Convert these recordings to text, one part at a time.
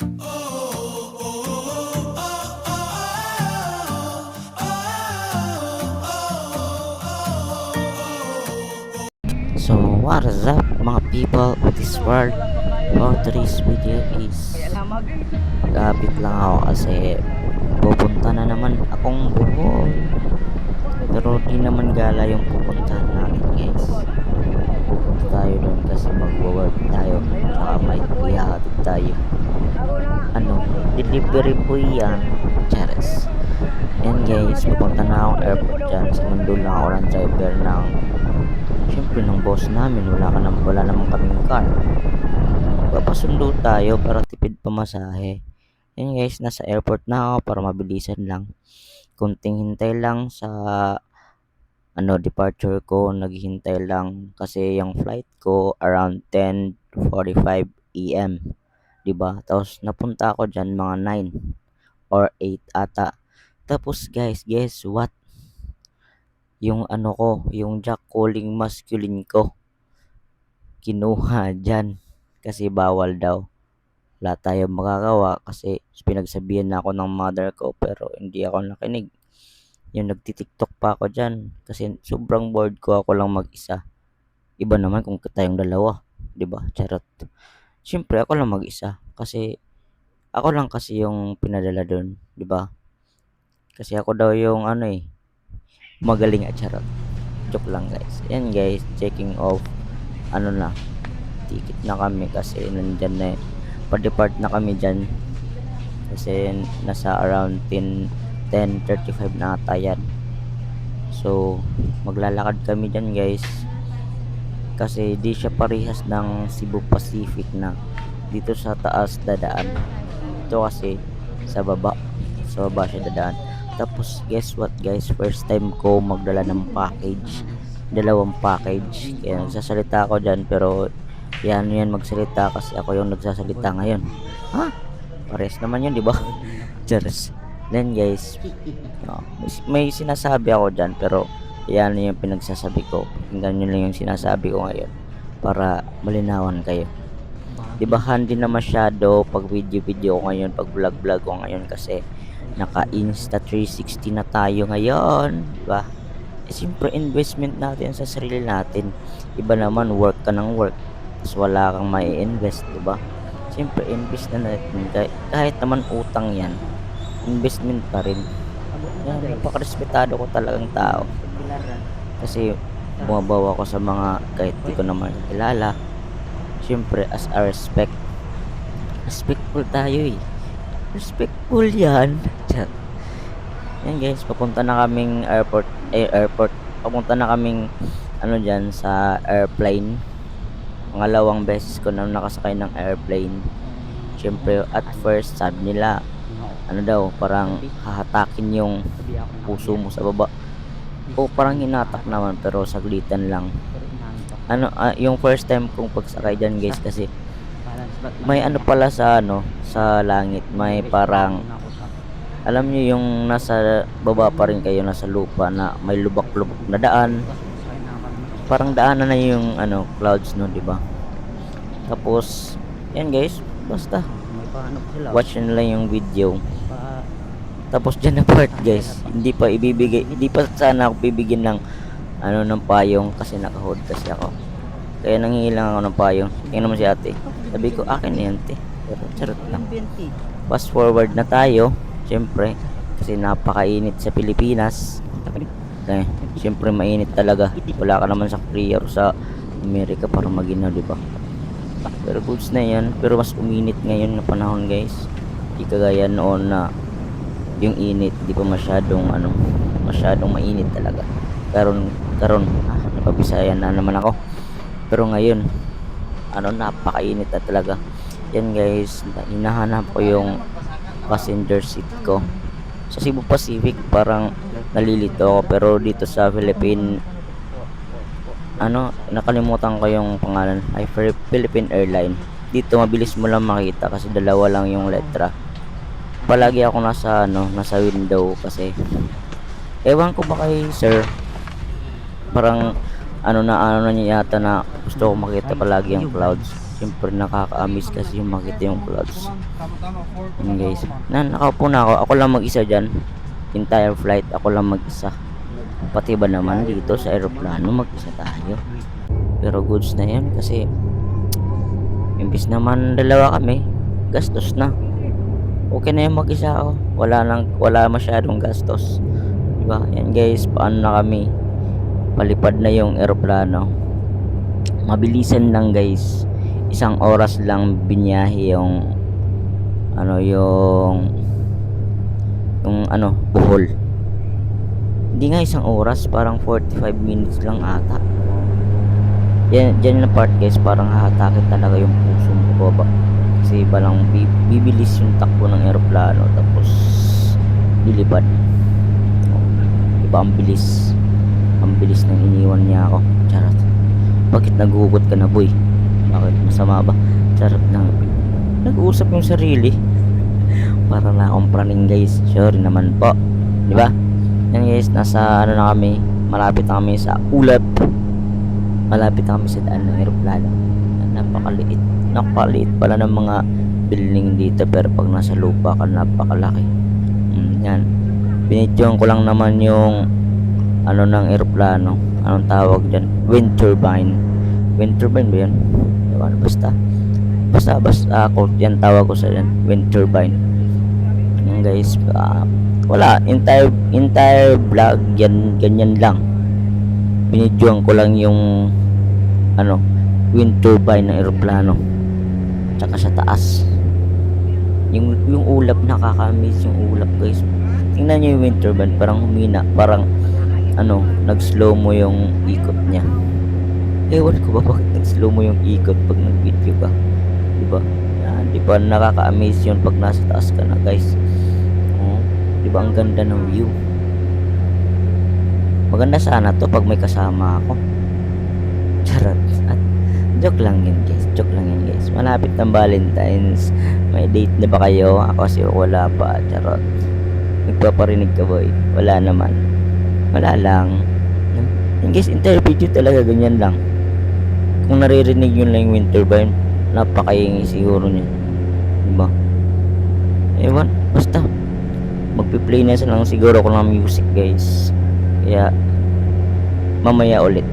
So what is up mga people of this world? For today's video is mag-update lang ako kasi pupunta na naman akong Bohol. Pero di naman gala yung pupuntahan natin guys. Pupunta tayo doon kasi mag-work tayo. Saka may ihahatid tayo. Delivery po yan. Chares. Yan guys, pupunta na akong airport dyan. Sinundo lang ako ng driver ng siyempre ng boss namin. Wala naman kaming car. Papasundo tayo para tipid pamasahe. Yan guys, nasa airport na ako para mabilisan lang. Kunting hintay lang sa departure ko. Naghihintay lang kasi yung flight ko around 10:45 AM. Diba? Tapos napunta ako dyan mga 9 or 8 ata. Tapos guys, guess what? Yung yung Jack Calling masculine ko, kinuha dyan. Kasi bawal daw. Wala tayong magagawa kasi pinagsabihan na ako ng mother ko pero hindi ako nakinig. Yung nagtitiktok pa ako dyan kasi sobrang bored ko, ako lang mag-isa. Iba naman kung tayong dalawa, 'di ba? Charot. Siyempre ako lang mag-isa kasi ako lang kasi yung pinadala doon, 'di ba? Kasi ako daw yung magaling at charot. Joke lang guys. Yan guys, checking off na ticket na kami kasi nandyan na pa-depart na kami dyan kasi nasa around 10:35 na ata yan. So maglalakad kami dyan guys kasi di siya parehas ng Cebu Pacific na dito sa taas dadaan. Ito kasi sa baba siya dadaan. Tapos guess what guys, first time ko magdala ng package, dalawang package, kaya nagsasalita ako dyan pero yan magsalita kasi ako yung nagsasalita ngayon. Ha? Pares naman yun, di ba? Cheers. Then guys, may sinasabi ako dyan pero yan yung pinagsasabi ko. Pakinggan nyo lang yung sinasabi ko ngayon para malinawan kayo. Di ba hindi na masyado pag video ko ngayon, pag vlog ko ngayon kasi naka Insta 360 na tayo ngayon, di ba? Siyempre investment natin sa sarili natin. Iba naman work ka ng work tapos wala kang mai-invest, di ba? Siyempre invest na natin kahit naman utang yan, investment pa rin. Yan, napakarespetado ko talagang tao kasi bumabawa ko sa mga kahit di ko naman kilala. Siyempre as a respectful tayo respectful yan. Yan guys, papunta na kaming airport. Papunta na kaming dyan sa airplane. Pangalawang beses ko na nakasakay ng airplane. Siyempre at first sabi nila daw parang hahatakin yung puso mo sa baba. O parang hinatak naman pero saglitan lang. Yung first time kong pagsakay dyan guys kasi may pala sa langit, may parang alam niyo yung nasa baba pa rin kayo, nasa lupa na may lubak-lubak na daan, parang daanan na yung clouds no, di ba? Tapos yan guys, basta watch nyo lang yung video. Tapos dyan na part guys, hindi pa sana ako bibigyan ng ng payong kasi nakahold kasi ako, kaya nangihilang ako ng payong. Tingnan naman si ate, sabi ko akin na yan te, pero charot lang. Fast forward na tayo, syempre kasi napakainit sa Pilipinas. Syempre mainit talaga, wala ka naman sa Korea o sa Amerika para maginaw, di ba? Pero goods na yan, pero mas uminit ngayon na panahon guys, di kagaya noon na yung init di pa masyadong mainit talaga. Karon napabisayan na naman ako, pero ngayon napakainit na talaga. Yan guys, hinahanap ko yung passenger seat ko. Sa Cebu Pacific parang nalilito ako, pero dito sa Philippine nakalimutan ko yung pangalan, Philippine Airline. Dito mabilis mo lang makita kasi dalawa lang yung letra. Palagi ako nasa window kasi ewan ko ba kay sir, parang na niya yata na gusto ko makita palagi yung clouds. Siyempre nakaka-amaze kasi yung makita yung clouds. Yun guys. Nakaupo na ako. Ako lang mag-isa dyan. Entire flight, ako lang mag-isa. Pati ba naman dito sa aeroplano, mag-isa tayo. Pero goods na yan kasi imbis naman dalawa kami, gastos na. Okay na yung mag-isa ako. Wala masyadong gastos. Diba? Yan guys, paano na kami? Palipad na yung aeroplano. Mabilisan lang guys. 1 oras lang binyahe yung Bohol. Hindi nga 1 oras, parang 45 minutes lang ata. Dyan na part guys, parang hahatakin talaga yung puso mo baba. Kasi balang bibilis yung takbo ng aeroplano, tapos lilipad. Diba ang bilis? Ang bilis nang iniwan niya ako. Charot. Bakit nagugot ka na boy? Bakit masama ba? Charot lang. Nag-uusap yung sarili. Para na akong praning guys. Sorry naman po. Diba? Yan guys, nasa na kami. Malapit na kami sa ulap. Malapit na kami sa daan ng aeroplano. Napakaliit pala ng mga building dito, pero pag nasa lupa ka napakalaki. Yan. Binidyoan ko lang naman yung ng aeroplano. Anong tawag dyan? Wind turbine. Wind turbine ba yun? Basta ako yan tawag ko sa yan. Wind turbine. Yan guys. Wala. Entire vlog yan, ganyan lang. Binidyoan ko lang yung wind turbine ng aeroplano. Tsaka sa taas. Yung ulap, nakaka-amaze yung ulap guys. Tingnan nyo yung wind turbine, parang humina, parang nag-slow mo yung ikot niya. Ewan ko ba bakit nag-slow mo yung ikot pag nag-video ka, diba? Yan, diba nakaka-amaze yun pag nasa taas ka na guys. Diba ang ganda ng view. Maganda sana to pag may kasama ako. Charot. At joke lang yun guys. Malapit ng Valentine's. May date na ba kayo? Ako kasi wala pa. Charot. Nagpaparinig ka boy? Wala naman. Wala lang. Yung guys, entire video talaga ganyan lang. Kung naririnig yun lang yung wind turbine, napakaingi siguro niya. Diba? Ewan, basta magpi-play na lang siguro ko ng music guys. Kaya mamaya ulit.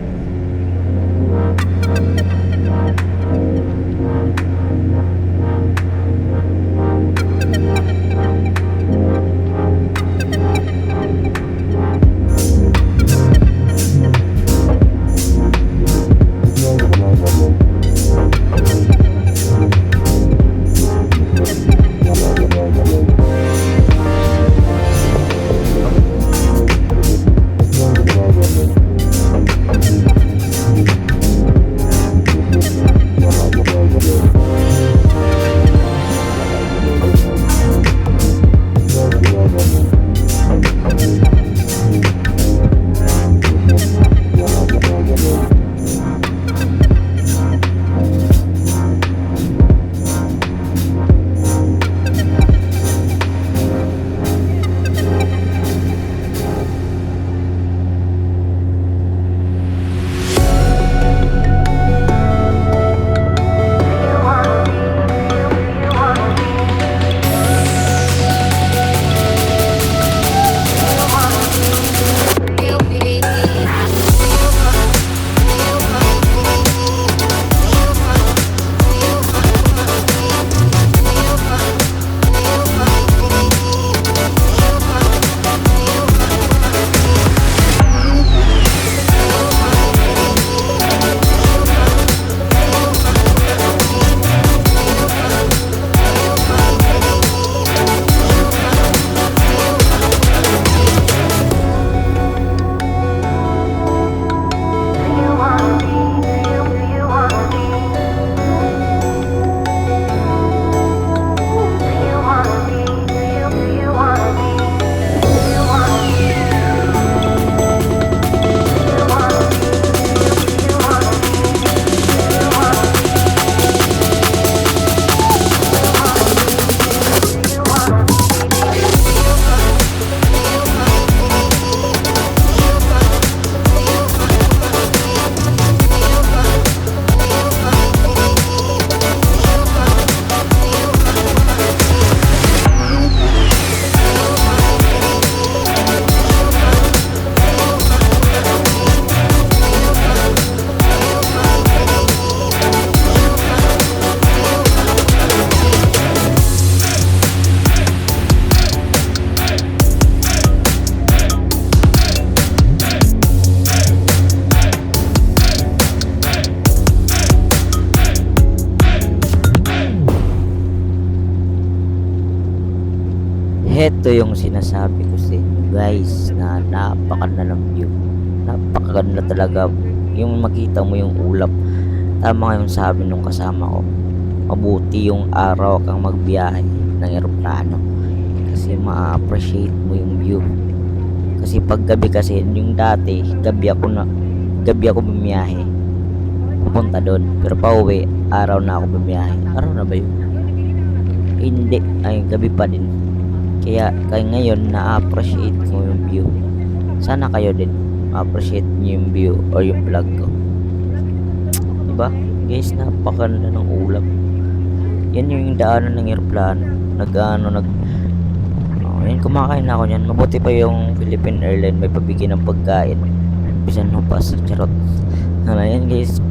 Heto yung sinasabi ko sa inyo guys, na napakaganda ng view. Napakaganda talaga. Yung makita mo yung ulap. Tama yung sabi nung kasama ko. Mabuti yung araw kang magbiyahe ng eroplano. Kasi ma-appreciate mo yung view. Kasi pag gabi kasi, yung dati, gabi ako bumiyahe. Pupunta doon. Pero pauwi, araw na ako bumiyahe. Araw na ba yun? Hindi. Ay, gabi pa din. Kaya ngayon na-appreciate ko yung view. Sana kayo din ma-appreciate niyo yung view or yung vlog ko. Diba? Guys, napakaganda ng ulap. Yan yung daanan ng eroplano. Yan, kumakain na ako niyan. Mabuti pa yung Philippine Airlines may pabigyan ng pagkain. Bisan mo pa charot. Yan guys,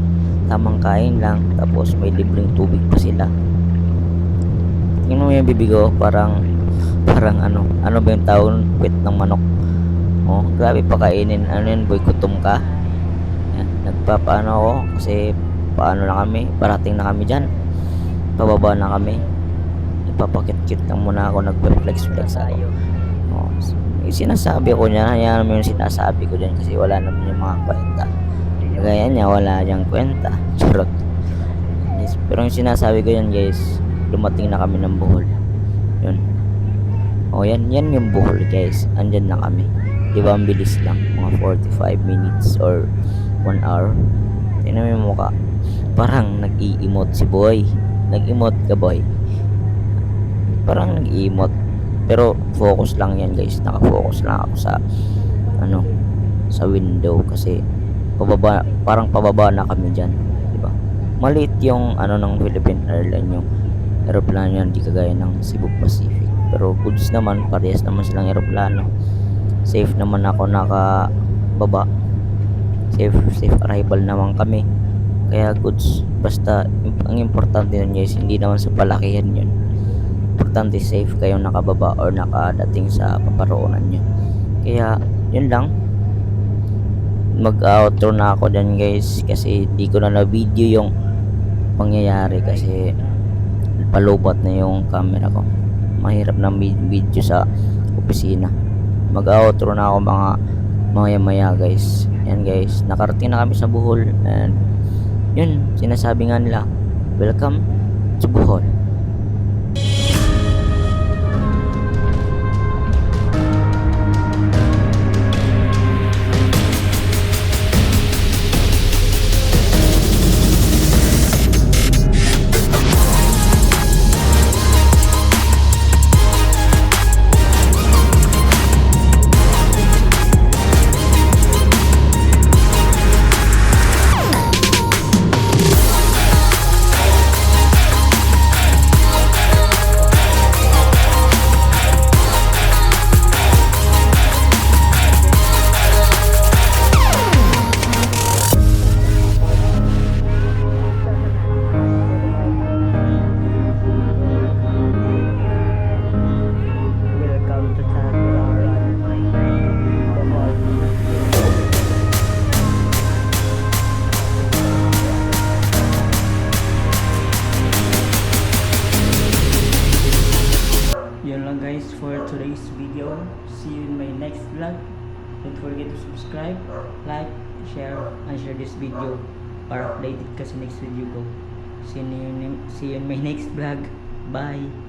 tamang kain lang. Tapos may libreng tubig pa sila. Tingnan mo yung bibig ko, parang ano ba yung tawag, puwet ng manok. Oh, grabe pakainin. Ano yan, boy, gutom ka? Yan, nagpapaano ako kasi paano na kami, parating na kami dyan. Pababa na kami. Nagpapakit-kit lang muna ako, nagpe-flex-flex ako. Oh, yung sinasabi ko niya, hayaan mo yung sinasabi ko dyan kasi wala naman yung mga kwenta. Kagaya niya, wala niyang kwenta. Charot. Yes, pero yung sinasabi ko yan guys, dumating na kami ng Bohol. Yun. O yan yung Bohol guys. Andyan na kami. Diba ang bilis lang. Mga 45 minutes or 1 hour. Tingnan mo yung mukha. Parang nag-i-emote si boy. Nag-emote ka boy. Parang nag-i-emote. Pero focus lang yan guys. Naka-focus lang ako sa sa window kasi parang pababa na kami dyan. Diba? Maliit yung ng Philippine Airlines, yung aeroplano yan, di kagaya ng Cebu Pacific. Pero goods naman, parehas naman silang aeroplano. Safe naman ako nakababa. Safe arrival naman kami. Kaya goods. Basta ang importante nun guys, hindi naman sa palakihan yun. Importante safe kayong nakababa or nakadating sa paparoonan nyo. Kaya yun lang. Mag-outro na ako dyan guys kasi di ko na na-video yung pangyayari kasi palubat na yung camera ko. Mahirap na video sa opisina. Mag-outro na ako mga maya guys. Yan guys, nakarating na kami sa Bohol and yun, sinasabi nga nila, welcome to Bohol. Yun lang guys for today's video. See you in my next vlog. Don't forget to subscribe, like, share, and share this video para updated ka sa next video ko. See you in my next vlog. Bye!